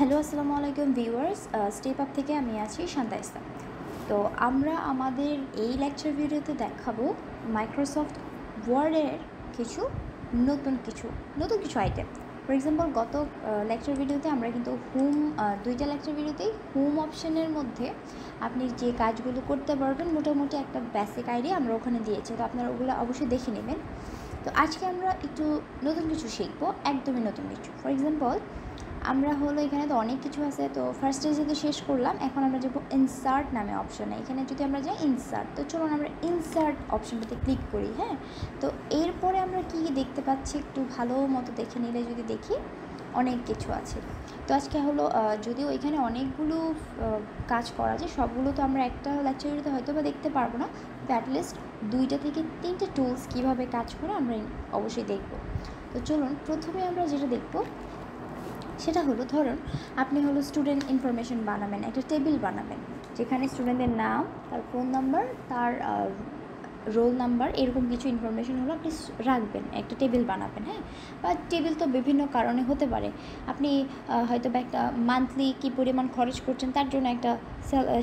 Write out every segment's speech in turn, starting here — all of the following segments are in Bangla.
হ্যালো আসসালামু আলাইকুম ভিউয়ার্স, স্টেপ আপ থেকে আমি আছি শান্তা। তো আমরা আমাদের এই লেকচার ভিডিওতে দেখাবো মাইক্রোসফট ওয়ার্ডের কিছু নতুন কিছু আইটেম। ফর এক্সাম্পল গত লেকচার ভিডিওতে আমরা কিন্তু দুইটা লেকচার ভিডিওতেই হোম অপশনের মধ্যে আপনি যে কাজগুলো করতে পারবেন মোটামুটি একটা বেসিক আইডিয়া আমরা ওখানে দিয়েছি, তো আপনারা ওগুলো অবশ্যই দেখে নেবেন। তো আজকে আমরা একটু নতুন কিছু শিখবো, একদমই নতুন কিছু। ফর এক্সাম্পল আমরা এখানে তো অনেক কিছু আছে, তো ফার্স্টে যেহেতু শেষ করলাম, এখন আমরা যাবো ইনসার্ট নামে অপশনে। এখানে যদি আমরা যাই ইনসার্ট, তো চলুন আমরা ইনসার্ট অপশনটাতে ক্লিক করি। হ্যাঁ, তো এরপরে আমরা কি দেখতে পাচ্ছি একটু ভালো মতো দেখে নিলে যদি দেখি অনেক কিছু আছে। তো আজকে যদিও এখানে অনেকগুলো কাজ করা যায়, সবগুলো তো আমরা একটা লেকচারে হয়তো বা দেখতে পারবো না, তো অ্যাটলিস্ট 2টা থেকে 3টে টুলস কীভাবে কাজ করে আমরা অবশ্যই দেখব। তো চলুন প্রথমে আমরা যেটা দেখব সেটা ধরুন আপনি স্টুডেন্ট ইনফরমেশন বানাবেন, একটা টেবিল বানাবেন যেখানে স্টুডেন্টের নাম, তার ফোন নাম্বার, তার রোল নাম্বার, এরকম কিছু ইনফরমেশন আপনি রাখবেন, একটা টেবিল বানাবেন। হ্যাঁ, বা টেবিল তো বিভিন্ন কারণে হতে পারে। আপনি হয়তো বা একটা মান্থলি কী পরিমাণ খরচ করছেন তার জন্য একটা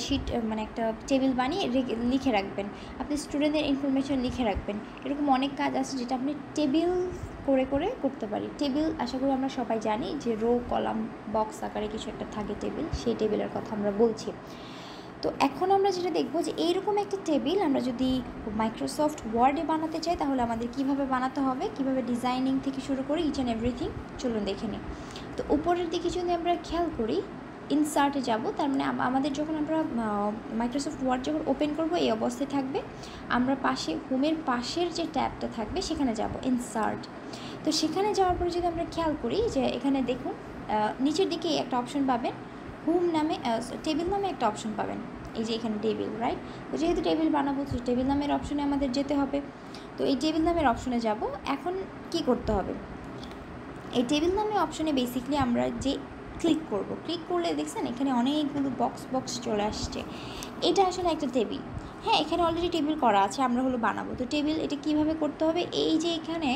শিট মানে একটা টেবিল বানিয়ে লিখে রাখবেন, আপনি স্টুডেন্টের ইনফরমেশন লিখে রাখবেন। এরকম অনেক কাজ আছে যেটা আপনি টেবিল করে করতে পারি। টেবিল আশা করি আমরা সবাই জানি যে রো কলাম বক্স আকারে কিছু একটা থাকে টেবিল, সেই টেবিলের কথা আমরা বলছি। তো এখন আমরা যেটা দেখব যে এইরকম একটা টেবিল আমরা যদি মাইক্রোসফট ওয়ার্ডে বানাতে চাই তাহলে আমাদের কিভাবে বানাতে হবে, কিভাবে ডিজাইনিং থেকে শুরু করে ইচ অ্যান্ড এভরিথিং চলুন দেখে নিই। তো উপরের দিকে যদি আমরা খেয়াল করি ইনসার্টে যাব, তার মানে আমাদের যখন আমরা মাইক্রোসফট ওয়ার্ড যখন ওপেন করব এই অবস্থায় থাকবে। আমরা হোমের পাশের যে ট্যাবটা থাকবে সেখানে যাব ইনসার্ট। তো সেখানে যাওয়ার পরে যদি আমরা খেয়াল করি যে এখানে দেখুন নিচের দিকে একটা অপশন পাবেন, হোম নামে টেবিল নামে একটা অপশন পাবেন। এই যে এখানে টেবিল, রাইট? তো যেহেতু টেবিল বানাবো তো টেবিল নামের অপশনে আমাদের যেতে হবে। তো এই টেবিল নামের অপশনে যাব। এখন কি করতে হবে, এই টেবিল নামের অপশনে বেসিক্যালি আমরা যে ক্লিক করলে দেখছেন এখানে অনেকগুলো বক্স চলে আসছে। এটা আসলে একটা টেবিল। হ্যাঁ, এখানে অলরেডি টেবিল করা আছে, আমরা বানাবো। তো টেবিল এটা কিভাবে করতে হবে, এই যে এখানে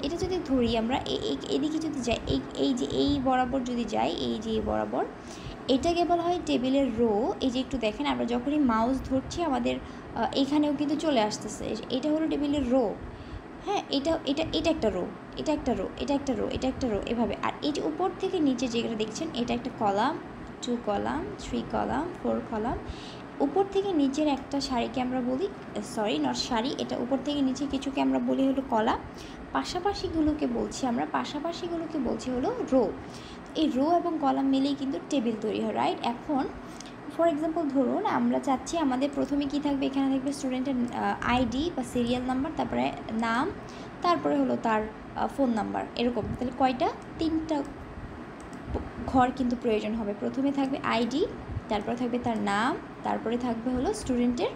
এটা যদি ধরি আমরা এদিকে যদি যাই, এই বরাবর যদি যাই, এই যে বরাবর, এটাকে বলা হয় টেবিলের রো। এই যে একটু দেখেন আমরা যখনই মাউস ধরছি আমাদের এখানেও কিন্তু চলে আসতেছে, এটা হলো টেবিলের রো। হ্যাঁ, এটা একটা রো, এটা একটা রো, এটা একটা রো, এটা একটা রো, এভাবে। আর এই যে উপর থেকে নিচে যেগুলো দেখছেন এটা একটা কলাম, 2 কলাম, 3 কলাম, 4 কলাম। উপর থেকে নিচের একটা সারিকে আমরা বলি, সরি নট সারি, এটা উপর থেকে নিচে কিছুকে আমরা বলি কলাম। পাশাপাশিগুলোকে বলছি রো। এই রো এবং কলাম মিলেই কিন্তু টেবিল তৈরি হয়, রাইট? এখন ফর এক্সাম্পল ধরুন আমরা চাচ্ছি আমাদের প্রথমে কি থাকবে, এখানে থাকবে স্টুডেন্টের আইডি বা সিরিয়াল নাম্বার, তারপরে নাম, তারপরে তার ফোন নাম্বার, এরকম। তাহলে কয়টা? 3টা ঘর কিন্তু প্রয়োজন হবে। প্রথমে থাকবে আইডি, তারপরে থাকবে তার নাম, তারপরে থাকবে স্টুডেন্টের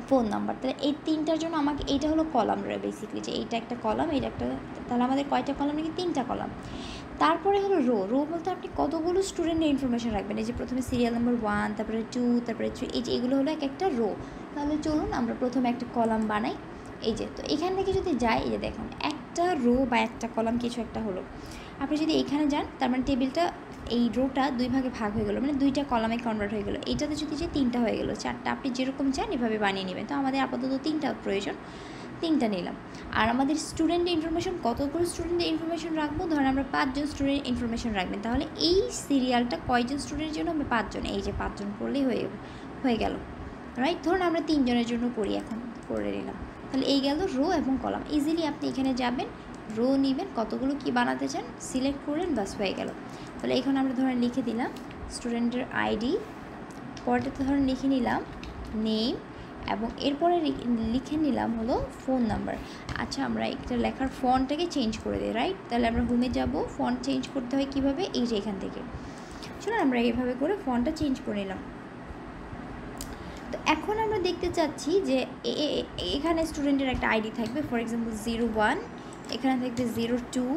ফোন নাম্বার। তাহলে এই 3টার জন্য আমাকে এইটা কলাম বেসিক্যালি, যে এইটা একটা কলাম, এইটা একটা, তাহলে আমাদের কয়টা কলাম নাকি? 3টা কলাম। তারপরে রো বলতে আপনি কতগুলো স্টুডেন্টের ইনফরমেশন রাখবেন। এই যে প্রথমে সিরিয়াল নাম্বার 1, তারপরে 2, তারপরে 3, এই যে এগুলো এক একটা রো। তাহলে চলুন আমরা প্রথমে একটা কলাম বানাই। এই যে, তো এখান থেকে যদি যাই, এই যে দেখুন একটা রো বা একটা কলাম কিছু একটা হলো। আপনি যদি এখানে যান তার মানে টেবিলটা, এই রোটা 2 ভাগে ভাগ হয়ে গেলো, মানে 2টা কলামে কনভার্ট হয়ে গেলো। এইটাতে যদি যে 3টা হয়ে গেলো, 4টা, আপনি যেরকম চান এভাবে বানিয়ে নেবেন। তো আমাদের আপাতত 3টা প্রয়োজন, 3টা নিলাম। আর আমাদের স্টুডেন্টের ইনফরমেশন, কতগুলো স্টুডেন্টের ইনফরমেশন রাখবো, ধরেন আমরা 5 জন স্টুডেন্ট ইনফরমেশন রাখবেন। তাহলে এই সিরিয়ালটা কয়জন স্টুডেন্টের জন্য হবে? 5 জন। এই যে 5 জন করলেই হয়ে গেল, রাইট? ধরুন আমরা 3 জনের জন্য করি, এখন করে নিলাম। তাহলে এই গেল রো এবং কলাম। ইজিলি আপনি এখানে যাবেন, রো নেবেন, কতগুলো কি বানাতে চান সিলেক্ট করলেন, বাস হয়ে গেল। তাহলে এখানে আমরা ধরেন লিখে দিলাম স্টুডেন্টের আইডি, পরেরটাতে ধরেন লিখে নিলাম নেম, এবং এরপরে লিখে নিলাম ফোন নাম্বার। আচ্ছা, আমরা একটা লেখার ফন্টটাকে চেঞ্জ করে দিই, রাইট? তাহলে আমরা হোমে যাব, ফন্ট চেঞ্জ করতে হয় কীভাবে, এই যে এখান থেকে। চলুন আমরা এইভাবে করে ফন্টটা চেঞ্জ করে নিলাম। তো এখন আমরা দেখতে চাচ্ছি যে এখানে স্টুডেন্টের একটা আইডি থাকবে, ফর এক্সাম্পল 01, এখানে থাকবে 02,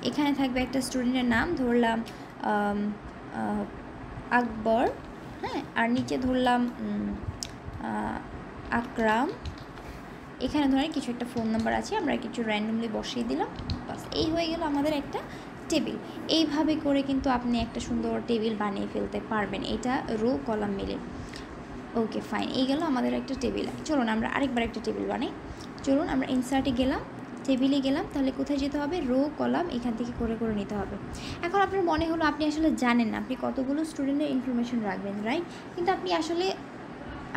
এখানে থাকবে একটা স্টুডেন্টের নাম, ধরলাম আকবর, হ্যাঁ, আর নিচে ধরলাম আকরাম। এখানে ধরেন কিছু একটা ফোন নাম্বার আছে, আমরা কিছু র্যান্ডমলি বসিয়ে দিলাম, বাস এই হয়ে গেল আমাদের একটা টেবিল। এইভাবে করে কিন্তু আপনি একটা সুন্দর টেবিল বানিয়ে ফেলতে পারবেন, এটা রো কলাম মিলে। ওকে ফাইন, এই গেল আমাদের একটা টেবিল। চলুন আমরা আরেকবার একটা টেবিল বানাই। চলুন আমরা ইনসার্টে গেলাম, টেবিলে গেলাম, তাহলে কোথায় যেতে হবে, রো কলাম এখান থেকে করে করে নিতে হবে। এখন আপনার মনে হলো আপনি আসলে জানেন না আপনি কতগুলো স্টুডেন্টের ইনফরমেশন রাখবেন, রাইট? কিন্তু আপনি আসলে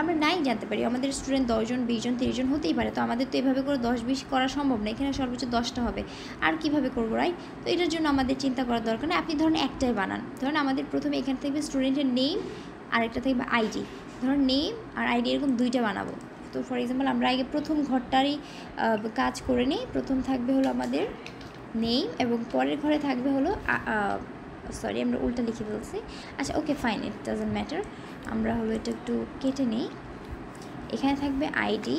আমরা নাই জানতে পারি আমাদের স্টুডেন্ট 10 জন 20 জন 30 জন হতেই পারে, তো আমাদের তো এভাবে করে 10-20 করা সম্ভব না, এখানে সর্বোচ্চ 10টা হবে, আর কিভাবে করবো, রাইট? তো এটার জন্য আমাদের চিন্তা করার দরকার নেই। আপনি ধরুন একটাই বানান, ধরুন আমাদের প্রথমে এখানে থাকবে স্টুডেন্টের নেম আর একটা থাকবে আইডি, ধরুন নেম আর আইডি এরকম দুইটা বানাবো। তো ফর এক্সাম্পল আমরা আগে প্রথম ঘরটারই কাজ করে নিই। প্রথম থাকবে হলো আমাদের নেম এবং পরের ঘরে থাকবে হলো সরি আমরা উল্টা লিখে ফেলছি। আচ্ছা okay fine, it doesn't matter, আমরা হলো এটা একটু কেটে নিই। এখানে থাকবে আইডি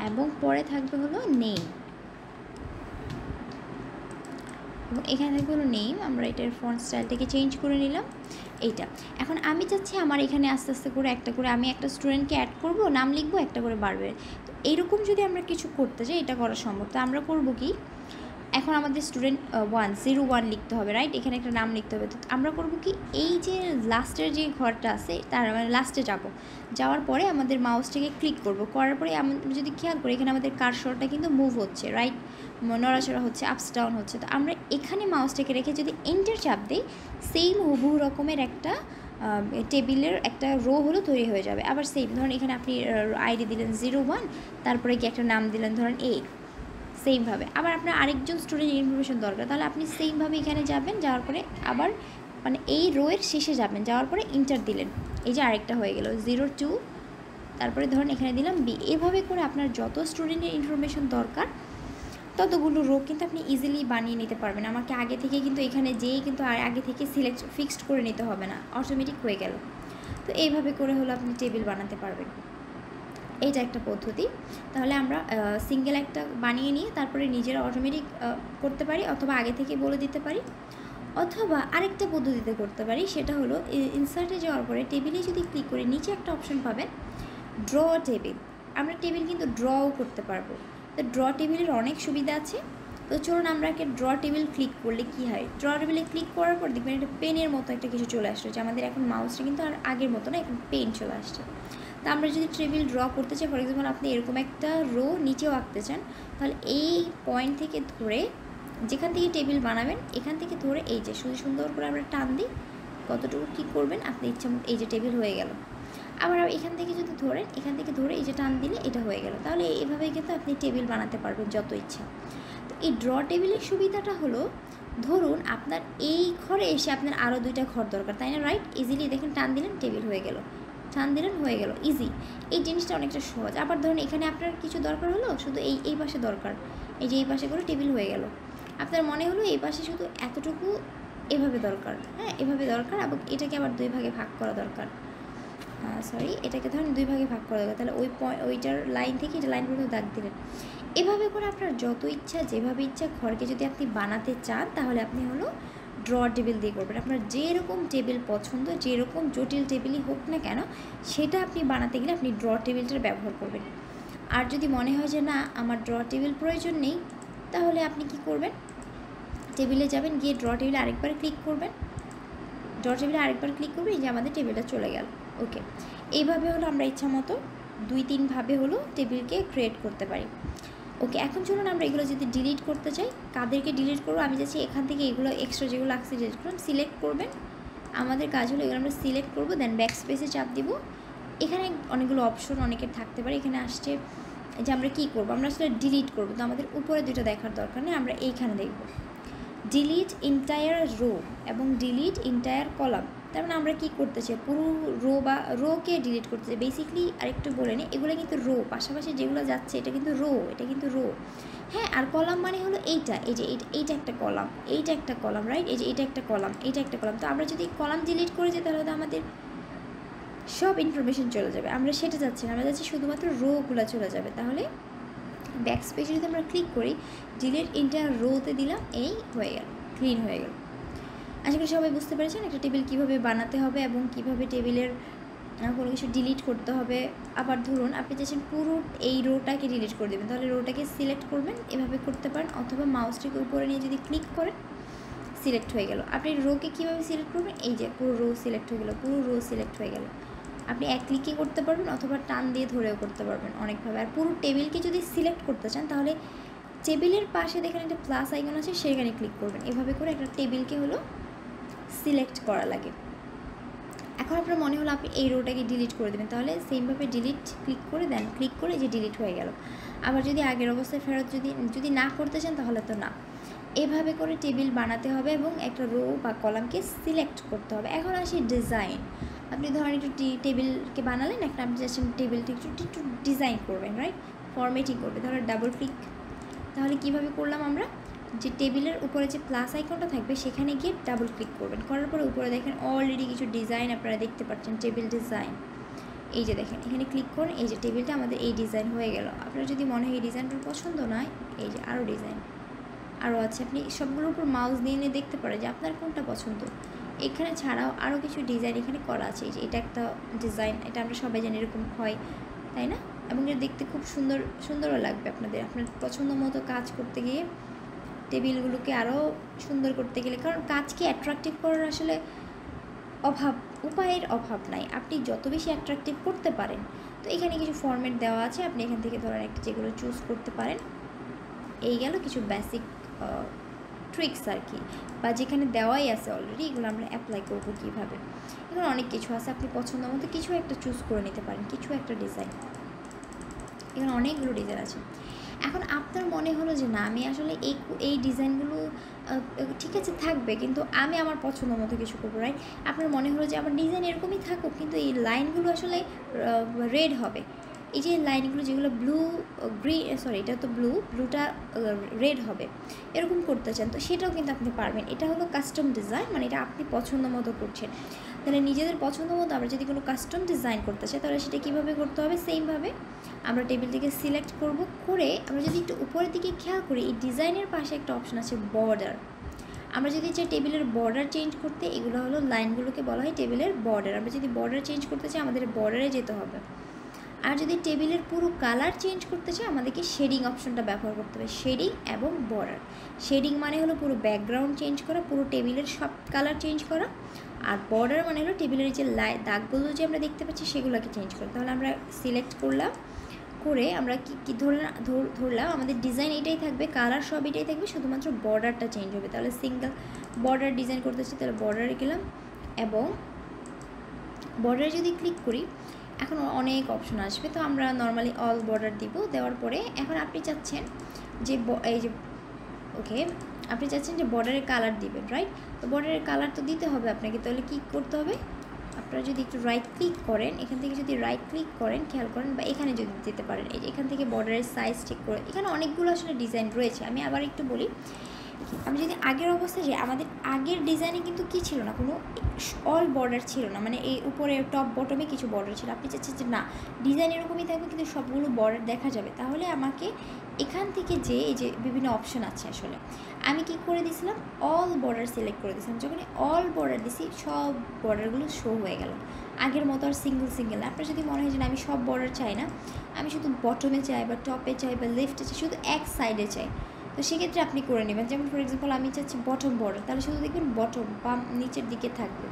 এবং পরে থাকবে হলো নেম, এবং এখানে থাকবে হলো নেম। আমরা এটার ফন্ট স্টাইলটাকে চেঞ্জ করে নিলাম এইটা। এখন আমি চাচ্ছি আমার এখানে আস্তে আস্তে করে একটা করে আমি একটা স্টুডেন্টকে অ্যাড করব, নাম লিখবো, একটা করে বাড়বে। তো এইরকম যদি আমরা কিছু করতে চাই এটা করা সম্ভব। তো আমরা করব কি, এখন আমাদের স্টুডেন্ট 101 লিখতে হবে, রাইট? এখানে একটা নাম লিখতে হবে। তো আমরা করব কি, এই যে লাস্টের যে ঘরটা আছে তার মানে লাস্টে যাওয়ার পরে আমাদের মাউসটাকে ক্লিক করব, করার পরে আমরা যদি খেয়াল করি এখানে আমাদের কার্সরটা কিন্তু মুভ হচ্ছে, রাইট? নড়াচড়া হচ্ছে, আপস ডাউন হচ্ছে। তো আমরা এখানে মাউসটাকে রেখে যদি এন্টার চাপ দিই, সেম হুবহু রকমের একটা টেবিলের একটা রো হলো তৈরি হয়ে যাবে। আবার সেম ধরুন এখানে আপনি আইডি দিলেন 01, তারপরে কি একটা নাম দিলেন ধরেন A, সেমভাবে আবার আপনার আরেকজন স্টুডেন্ট ইনফরমেশন দরকার, তাহলে আপনি সেমভাবে এখানে যাবেন, যাওয়ার পরে আবার মানে এই রোয়ের শেষে যাবেন, যাওয়ার পরে ইন্টার দিলেন, এই যে আরেকটা হয়ে গেল 02, তারপরে ধরুন এখানে দিলাম B। এভাবে করে আপনার যত স্টুডেন্টের ইনফরমেশন দরকার ততগুলো রো কিন্তু আপনি ইজিলি বানিয়ে নিতে পারবেন। আমাকে আগে থেকে কিন্তু এখানে যেই কিন্তু আগে থেকে ফিক্সড করে নিতে হবে না, অটোমেটিক হয়ে গেল। তো এইভাবে করে হলো আপনি টেবিল বানাতে পারবেন, এইটা একটা পদ্ধতি। তাহলে আমরা সিঙ্গেল একটা বানিয়ে নিয়ে তারপরে নিজেরা অটোমেটিক করতে পারি, অথবা আগে থেকে বলে দিতে পারি, অথবা আরেকটা পদ্ধতিতে করতে পারি। সেটা হলো ইনসার্টে যাওয়ার পরে টেবিলে যদি ক্লিক করে নিচে একটা অপশন পাবেন ড্র টেবিল, আমরা টেবিল কিন্তু ড্রও করতে পারবো। তো ড্র টেবিলের অনেক সুবিধা আছে। তো চলুন আমরা একটা ড্র টেবিল ক্লিক করলে কী হয়, ড্র টেবিলে ক্লিক করার পর দেখবেন একটা পেনের মতো একটা কিছু চলে আসছে, যে আমাদের এখন মাউসটা কিন্তু আর আগের মতো না, এখন পেন চলে আসছে। তো আমরা যদি টেবিল ড্র করতে চাই, ফর এক্সাম্পল আপনি এরকম একটা রো নিচেও আঁকতে চান, তাহলে এই পয়েন্ট থেকে ধরে যেখান থেকে টেবিল বানাবেন এখান থেকে ধরে এই যে সুন্দর করে আমরা টান দিই, কতটুকু কী করবেন আপনি ইচ্ছা মতো, এই যে টেবিল হয়ে গেল। আবার এখান থেকে যদি ধরেন, এখান থেকে ধরে এই যে টান দিলে এটা হয়ে গেল। তাহলে এইভাবেই কিন্তু আপনি টেবিল বানাতে পারবেন যত ইচ্ছা। তো এই ড্র টেবিলের সুবিধাটা হলো, ধরুন আপনার এই ঘরে এসে আপনার আরও 2টা ঘর দরকার, তাই না, রাইট? ইজিলি দেখেন টান দিলেন টেবিল হয়ে গেল, টান দিলেন হয়ে গেল, ইজি। এই জিনিসটা অনেকটা সহজ। আবার ধরুন এখানে আপনার কিছু দরকার হলো, শুধু এই পাশে দরকার, এই যে এই পাশে করে টেবিল হয়ে গেল। আপনার মনে হলো এই পাশে শুধু এতটুকু এভাবে দরকার, হ্যাঁ এভাবে দরকার, এবং এটাকে আবার 2 ভাগে ভাগ করা দরকার, সরি এটাকে ধরুন 2 ভাগে ভাগ করা দরকার। তাহলে ওইটার লাইন থেকে এটা লাইন পর্যন্ত দাগ দিলেন। এভাবে করে আপনার যত ইচ্ছা যেভাবে ইচ্ছা ঘরকে যদি আপনি বানাতে চান, তাহলে আপনি হলো ড্র টেবিল দিয়ে করবেন। আপনার যেরকম টেবিল পছন্দ, যেরকম জটিল টেবিলই হোক না কেন, সেটা আপনি বানাতে গেলে আপনি ড্র টেবিলটার ব্যবহার করবেন। আর যদি মনে হয় যে না আমার ড্র টেবিল প্রয়োজন নেই, তাহলে আপনি কি করবেন, টেবিলে যাবেন, গিয়ে ড্র টেবিলে আরেকবার ক্লিক করবেন, ড্র টেবিলে আরেকবার ক্লিক করবেন, যে আমাদের টেবিলটা চলে গেল। ওকে, এইভাবে হলো আমরা ইচ্ছা মতো 2-3 ভাবে হলো টেবিলকে ক্রিয়েট করতে পারি। ওকে, এখন চলুন আমরা এগুলো যদি ডিলিট করতে চাই, কাদেরকে ডিলিট করবো, আমি যাচ্ছি এখান থেকে এগুলো এক্সট্রা যেগুলো লাগছে ডিলিট করলাম, সিলেক্ট করবেন। আমাদের কাজ হলো এগুলো আমরা সিলেক্ট করবো, দেন ব্যাক স্পেসে চাপ দিব। এখানে অনেকগুলো অপশন অনেকের থাকতে পারে, এখানে আসছে যে আমরা কী করবো, আমরা আসলে ডিলিট করবো। তো আমাদের উপরে 2টা দেখার দরকার নেই, আমরা এইখানে দেখব ডিলিট ইন্টায়ার রো এবং ডিলিট ইন্টায়ার কলাম। তার মানে আমরা কী করতে চাই, পুরো রো বা রোকে ডিলিট করতে চাই বেসিক্যালি। আরেকটু বলে নিই, এগুলো কিন্তু রো, পাশাপাশি যেগুলো যাচ্ছে এটা কিন্তু রো, এটা কিন্তু রো, হ্যাঁ। আর কলাম মানে হলো এইটা, এই যে এইটা একটা কলাম, এইটা একটা কলাম, রাইট? এই যে এটা একটা কলাম, এইটা একটা কলাম। তো আমরা যদি কলাম ডিলিট করে যাই তাহলে তো আমাদের সব ইনফরমেশন চলে যাবে, আমরা সেটা যাচ্ছি না, আমরা যাচ্ছি শুধুমাত্র রোগুলো চলে যাবে। তাহলে ব্যাক স্পেসে যদি আমরা ক্লিক করি, ডিলিট ইন্টার রোতে দিলাম, এই হয়ে গেল, ক্লিন হয়ে গেল। আশা করি সবাই বুঝতে পেরেছেন একটা টেবিল কীভাবে বানাতে হবে এবং কীভাবে টেবিলের কোনো কিছু ডিলিট করতে হবে, আবার ধরুন আপনি চাইছেন পুরো এই রোটাকে ডিলিট করে দেবেন, তাহলে রোটাকে সিলেক্ট করবেন, এভাবে করতে পারেন, অথবা মাউসটিকে উপরে নিয়ে যদি ক্লিক করেন সিলেক্ট হয়ে গেল। আপনি রোকে কীভাবে সিলেক্ট করবেন, এই যে পুরো রো সিলেক্ট হয়ে গেলো, পুরো রো সিলেক্ট হয়ে গেল। আপনি এক ক্লিকে করতে পারবেন অথবা টান দিয়ে ধরেও করতে পারবেন অনেকভাবে। আর পুরো টেবিলকে যদি সিলেক্ট করতে চান তাহলে টেবিলের পাশে দেখেন একটা প্লাস আইকন আছে, সেখানে ক্লিক করবেন। এভাবে করে একটা টেবিলকে হলো সিলেক্ট করা লাগে। এখন আপনার মনে হলো আপনি এই রোটাকে ডিলিট করে দেবেন, তাহলে সেমভাবে ডিলিট ক্লিক করে দেন, ক্লিক করে যে ডিলিট হয়ে গেল। আবার যদি আগের অবস্থায় ফেরত যদি না করতে চান তাহলে তো না। এভাবে করে টেবিল বানাতে হবে এবং একটা রো বা কলামকে সিলেক্ট করতে হবে। এখন আসি ডিজাইন। আপনি ধরেন একটু টেবিলকে বানালেন, একটা আপনি চাচ্ছেন টেবিলটা একটু ডিজাইন করবেন, রাইট, ফরম্যাটিং করবে, তাহলে ডাবল ক্লিক। তাহলে কিভাবে করলাম আমরা, যে টেবিলের উপরে যে প্লাস আইকনটা থাকবে সেখানে গিয়ে ডাবল ক্লিক করবেন, করার পরে উপরে দেখেন অলরেডি কিছু ডিজাইন আপনারা দেখতে পাচ্ছেন, টেবিল ডিজাইন। এই যে দেখেন এখানে ক্লিক করেন, এই যে টেবিলটা আমাদের এই ডিজাইন হয়ে গেল। আপনার যদি মনে হয় এই ডিজাইনটার পছন্দ নয়, এই যে আরও ডিজাইন আরও আছে, আপনি সবগুলোর উপর মাউস দিয়ে নিয়ে দেখতে পারেন যে আপনার কোনটা পছন্দ। এখানে ছাড়াও আরও কিছু ডিজাইন এখানে করা আছে। এই যে এটা একটা ডিজাইন, এটা আমরা সবাই জানি এরকম হয়, তাই না? এবং এটা দেখতে খুব সুন্দরও লাগবে আপনার পছন্দ মতো কাজ করতে গিয়ে, টেবিলগুলোকে আরও সুন্দর করতে গেলে। কারণ কাজকে অ্যাট্রাকটিভ করার আসলে উপায়ের অভাব নাই, আপনি যত বেশি অ্যাট্রাকটিভ করতে পারেন। তো এখানে কিছু ফরম্যাট দেওয়া আছে, আপনি এখান থেকে ধরেন একটা যেগুলো চুজ করতে পারেন। এই গেল কিছু বেসিক ট্রিক্স আর কি, বা যেখানে দেওয়াই আছে অলরেডি, এগুলো আমরা অ্যাপ্লাই করবো কীভাবে। এখানে অনেক কিছু আছে, আপনি পছন্দ মতো কিছু একটা চুজ করে নিতে পারেন, কিছু একটা ডিজাইন। এখানে অনেকগুলো ডিজাইন আছে। এখন আপনার মনে হলো যে না, আমি আসলে এই ডিজাইনগুলো ঠিক আছে থাকবে, কিন্তু আমি আমার পছন্দ মতো কিছু করবো, রাইট। আপনার মনে হলো যে আমার ডিজাইন এরকমই থাকুক, কিন্তু এই লাইনগুলো আসলে রেড হবে। এই যে লাইনগুলো যেগুলো এটা তো ব্লুটা রেড হবে, এরকম করতে চান, তো সেটাও কিন্তু আপনি পারবেন। এটা হলো কাস্টম ডিজাইন, মানে এটা আপনি পছন্দ মতো করছেন। তাহলে নিজেদের পছন্দ মতো আমরা যদি কোনো কাস্টম ডিজাইন করতে চাই, তাহলে সেটা কীভাবে করতে হবে, সেমভাবে আমরা টেবিলটিকে সিলেক্ট করে আমরা যদি একটু উপরের দিকে খেয়াল করি, এই ডিজাইনের পাশে একটা অপশন আছে বর্ডার। আমরা যদি চাই টেবিলের বর্ডার চেঞ্জ করতে, এগুলো হলো লাইনগুলোকে বলা হয় টেবিলের বর্ডার। আমরা যদি বর্ডার চেঞ্জ করতে চাই আমাদের বর্ডারে যেতে হবে। আর যদি টেবিলের পুরো কালার চেঞ্জ করতে চাই আমাদেরকে শেডিং অপশনটা ব্যবহার করতে হবে, শেডিং এবং বর্ডার। শেডিং মানে হলো পুরো ব্যাকগ্রাউন্ড চেঞ্জ করা, পুরো টেবিলের সব কালার চেঞ্জ করা। আর বর্ডার মানে হলো টেবিলের যে দাগগুলো যে আমরা দেখতে পাচ্ছি সেগুলোকে চেঞ্জ করা। তাহলে আমরা সিলেক্ট করে আমরা কি ধরলাম আমাদের ডিজাইন এটাই থাকবে, কালার সব এটাই থাকবে, শুধুমাত্র বর্ডারটা চেঞ্জ হবে। তাহলে সিঙ্গেল বর্ডার ডিজাইন করতে চাই, তাহলে বর্ডারে গেলাম, এবং বর্ডারে যদি ক্লিক করি এখন অনেক অপশন আসবে। তো আমরা নর্মালি অল বর্ডার দিব, দেওয়ার পরে এখন আপনি চাচ্ছেন যে আপনি চাচ্ছেন যে বর্ডারের কালার দিবেন, রাইট। তো বর্ডারের কালার তো দিতে হবে আপনাকে, তাহলে কী করতে হবে, আপনারা যদি একটু রাইট ক্লিক করেন, এখান থেকে যদি রাইট ক্লিক করেন, খেয়াল করেন, বা এখানে যদি দিতে পারেন, এই যে এখান থেকে বর্ডারের সাইজ চেক করে, এখানে অনেকগুলো আসলে ডিজাইন রয়েছে। আমি আবার একটু বলি, আমি যদি আগের অবস্থায় যাই, আমাদের আগের ডিজাইনে কিন্তু কী ছিল না, কোনো অল বর্ডার ছিল না, মানে এই উপরে টপ বটমে কিছু বর্ডার ছিল। আপনি চাচ্ছেন যে না, ডিজাইন এরকমই থাকবে কিন্তু সবগুলো বর্ডার দেখা যাবে, তাহলে আমাকে এখান থেকে যে এই যে বিভিন্ন অপশন আছে, আসলে আমি কি করে দিয়েছিলাম, অল বর্ডার সিলেক্ট করে দিয়েছিলাম। যখন অল বর্ডার দিছি সব বর্ডারগুলো শো হয়ে গেল, আগের মতো আর সিঙ্গেল না। আপনার যদি মনে হয় যে আমি সব বর্ডার চাই না, আমি শুধু বটমে চাই বা টপে চাই বা লেফটে চাই, শুধু এক সাইডে চাই, তো সেক্ষেত্রে আপনি করে নেবেন। যেমন ফর এক্সাম্পল আমি চাচ্ছি বটম বর্ডার, তাহলে শুধু দেখবেন বটম বা নিচের দিকে থাকবে।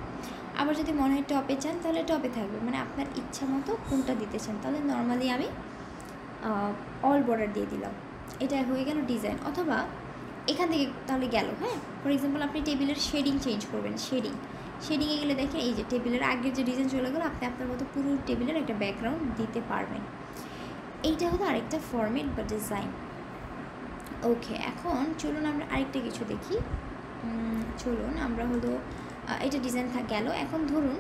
আবার যদি মনে হয় টপে চান তাহলে টপে থাকবে, মানে আপনার ইচ্ছা মতো কোনটা দিতে চান। তাহলে নর্মালি আমি অল বর্ডার দিয়ে দিলাম, এটা হয়ে গেল ডিজাইন। অথবা এখান থেকে তাহলে গেল, হ্যাঁ, ফর এক্সাম্পল আপনি টেবিলের শেডিং চেঞ্জ করবেন, শেডিংয়ে গেলে দেখেন এই যে টেবিলের আগের যে ডিজাইন চলে গেলো, আপনি আপনার মতো পুরো টেবিলের একটা ব্যাকগ্রাউন্ড দিতে পারবেন। এইটা হলো আরেকটা ফরম্যাট বা ডিজাইন। ওকে, এখন চলুন আমরা আরেকটা কিছু দেখি। চলুন আমরা হলো এটা ডিজাইন গেল। এখন ধরুন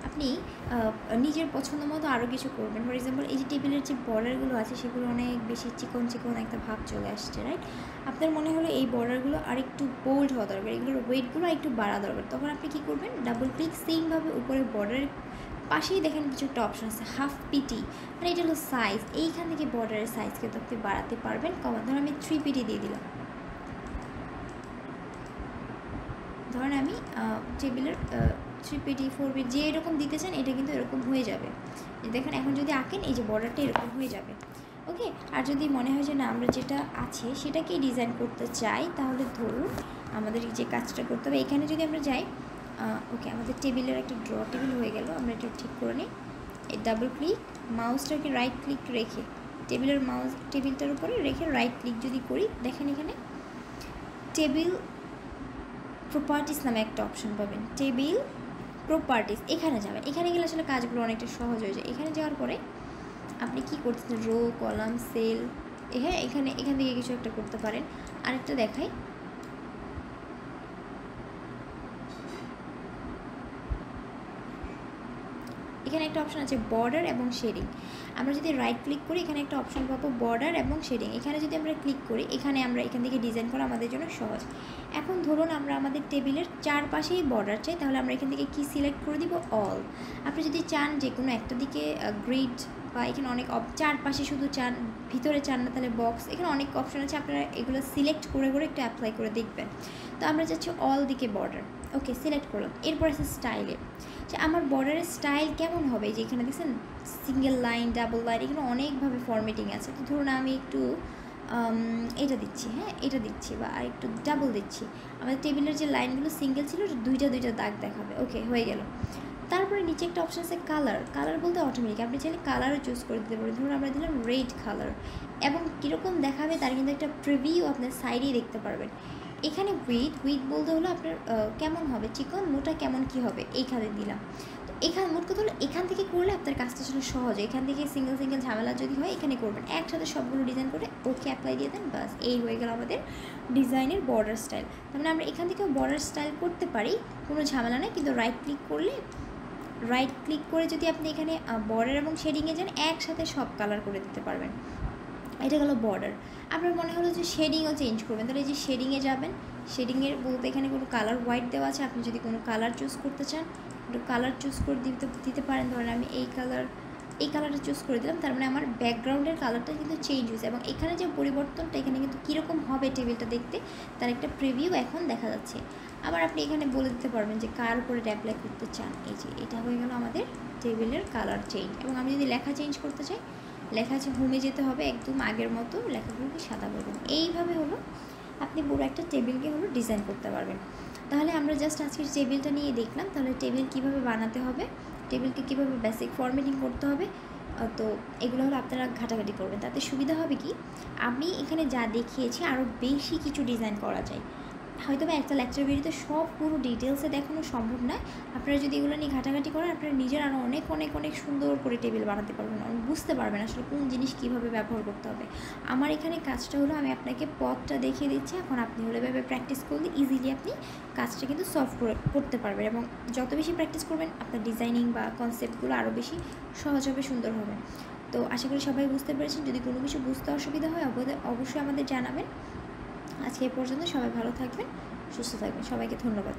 আপনি নিজের পছন্দ মতো আরও কিছু করবেন। ফর এক্সাম্পল এই যে টেবিলের যে বর্ডারগুলো আছে সেগুলো অনেক বেশি চিকন একটা ভাব চলে আসছে, রাইট। আপনার মনে হলো এই বর্ডারগুলো আর একটু বোল্ড হওয়া দরকার, এগুলোর ওয়েটগুলো আর একটু বাড়া দরকার। তখন আপনি কী করবেন, ডাবল ক্লিক, সেমভাবে উপরে বর্ডারের পাশেই দেখেন কিছু একটা অপশন আছে হাফ পিটি, মানে এটা হলো সাইজ। এইখান থেকে বর্ডারের সাইজকে তো আপনি বাড়াতে পারবেন, কমা। ধরুন আমি 3 পিটি দিয়ে দিলাম। ধরেন আমি টেবিলের 3 পিটি 4 পিটি যে এরকম দিতে চান এটা কিন্তু এরকম হয়ে যাবে। দেখেন এখন যদি আঁকেন এই যে বর্ডারটা এরকম হয়ে যাবে। ওকে, আর যদি মনে হয় যে না আমরা যেটা আছে সেটাকেই ডিজাইন করতে চাই, তাহলে ধরুন আমাদের যে কাজটা করতে হবে এখানে যদি আমরা যাই, ওকে আমাদের টেবিলের একটা ড্র টেবিল হয়ে গেল, আমরা এটা ঠিক করে নিই। এই ডাবল ক্লিক, মাউসটাকে রাইট ক্লিক রেখে টেবিলটার উপরে রেখে রাইট ক্লিক যদি করি, দেখেন এখানে টেবিল প্রপার্টিস নামে একটা অপশন পাবেন। টেবিল প্রপার্টিস, এখানে যাবেন। এখানে গেলে আসলে কাজগুলো অনেকটা সহজ হয়ে যায়। এখানে যাওয়ার পরে আপনি কি করতেছেন, রো, কলাম, সেল, হ্যাঁ এখান থেকে কিছু একটা করতে পারেন। আরেকটা দেখাই, এখানে একটা অপশন আছে বর্ডার এবং শেডিং। আমরা যদি রাইট ক্লিক করি এখানে একটা অপশন পাবো বর্ডার এবং শেডিং। এখানে যদি আমরা ক্লিক করি আমরা এখান থেকে ডিজাইন করা আমাদের জন্য সহজ। এখন ধরুন আমরা আমাদের টেবিলের চারপাশেই বর্ডার চাই, তাহলে আমরা এখান থেকে কি সিলেক্ট করে দিব, অল। আপনি যদি চান যে কোনো একটা দিকে গ্রিড বা এখানে অনেক চারপাশে শুধু চান, ভিতরে চান না তাহলে বক্স, এখানে অনেক অপশন আছে, আপনারা এগুলো সিলেক্ট করে একটু অ্যাপ্লাই করে দেখবেন। তো আমরা যাচ্ছি অল দিকে বর্ডার, ওকে সিলেক্ট করলাম। এরপর আছে স্টাইলে, যে আমার বর্ডারের স্টাইল কেমন হবে, যে এখানে দেখছেন সিঙ্গেল লাইন, ডাবল লাইন, এখানে অনেকভাবে ফরম্যাটিং আছে। তো ধরুন আমি একটু এটা দিচ্ছি, হ্যাঁ এটা দিচ্ছি, বা আর একটু ডাবল দিচ্ছি। আমাদের টেবিলের যে লাইনগুলো সিঙ্গেল ছিল দুইটা দাগ দেখাবে, ওকে হয়ে গেল। তারপরে নিচে একটা অপশন আছে কালার বলতে অটোমেটিক আপনি চাইলে কালারও চুজ করে দিতে পারেন। ধরুন আমরা দিলাম রেড কালার, এবং কীরকম দেখাবে তার কিন্তু একটা প্রিভিউ আপনার সাইডেই দেখতে পারবেন। এখানে উইথ বলতে হলো আপনার কেমন হবে, চিকন মোটা কেমন কি হবে, এইখানে দিলাম। তো এখানে মোট কথা হলো এখান থেকে করলে আপনার কাজটা ছিল সহজ। এখান থেকে সিঙ্গেল ঝামেলা যদি হয় এখানে করবেন, একসাথে সবগুলো ডিজাইন করে ওকে অ্যাপ্লাই দিয়ে দেন, বাস এই হয়ে গেল আমাদের ডিজাইনের বর্ডার স্টাইল। তার মানে আমরা এখান থেকেও বর্ডার স্টাইল করতে পারি, কোনো ঝামেলা নেই। কিন্তু রাইট ক্লিক করে যদি আপনি এখানে বর্ডার এবং শেডিংয়ে যান একসাথে সব কালার করে দিতে পারবেন। এটা গেলো বর্ডার। আপনার মনে হলো যে শেডিংও চেঞ্জ করবেন, তাহলে এই যে শেডিংয়ে যাবেন। শেডিংয়ের বলতে এখানে কোনো কালার হোয়াইট দেওয়া আছে, আপনি যদি কোনো কালার চুজ করতে চান একটু কালার চুজ করে দিতে পারেন। ধরেন আমি এই কালারটা চুজ করে দিলাম, তার মানে আমার ব্যাকগ্রাউন্ডের কালারটা কিন্তু চেঞ্জ হয়েছে, এবং এখানে যে পরিবর্তনটা এখানে কিন্তু কীরকম হবে টেবিলটা দেখতে তার একটা প্রিভিউ এখন দেখা যাচ্ছে। আবার আপনি এখানে বলে দিতে পারবেন যে কার উপরে অ্যাপ্লাই করতে চান। এই যে এটা হয়ে গেল আমাদের টেবিলের কালার চেঞ্জ। এবং আমি যদি লেখা চেঞ্জ করতে চাই, লেখা আছে হোমে যেতে হবে, একদম আগের মতো লেখাগুলোকে সাদা করবেন। এইভাবে হলো আপনি পুরো একটা টেবিলকে ডিজাইন করতে পারবেন। তাহলে আমরা জাস্ট আজকের টেবিলটা নিয়ে দেখলাম, তাহলে টেবিল কীভাবে বানাতে হবে, টেবিলকে কীভাবে বেসিক ফরম্যাটিং করতে হবে, তো এগুলো আপনারা ঘাটাঘাটি করবেন। তাতে সুবিধা হবে কি, আমি এখানে যা দেখিয়েছি আরও বেশি কিছু ডিজাইন করা যায়। হয়তো বা একটা লেকচার ভিডিওতে সব পুরো ডিটেলসে দেখানো সম্ভব নয়। আপনারা যদি এগুলো নিয়ে ঘাটাঘাটি করেন আপনারা নিজের আরও অনেক সুন্দর করে টেবিল বানাতে পারবেন, বুঝতে পারবেন আসলে কোন জিনিস কীভাবে ব্যবহার করতে হবে। আমার এখানে কাজটা হলো আমি আপনাকে পথটা দেখিয়ে দিচ্ছি, এখন আপনি এভাবে প্র্যাকটিস করলে ইজিলি আপনি কাজটা কিন্তু সলভ করতে পারবেন। এবং যত বেশি প্র্যাকটিস করবেন আপনার ডিজাইনিং বা কনসেপ্টগুলো আরও বেশি সহজ হবে, সুন্দর হবে। তো আশা করি সবাই বুঝতে পেরেছেন। যদি কোনো কিছু বুঝতে অসুবিধা হয় অবশ্যই আমাদের জানাবেন। আজকে এই পর্যন্ত, সবাই ভালো থাকবেন, সুস্থ থাকবেন, সবাইকে ধন্যবাদ।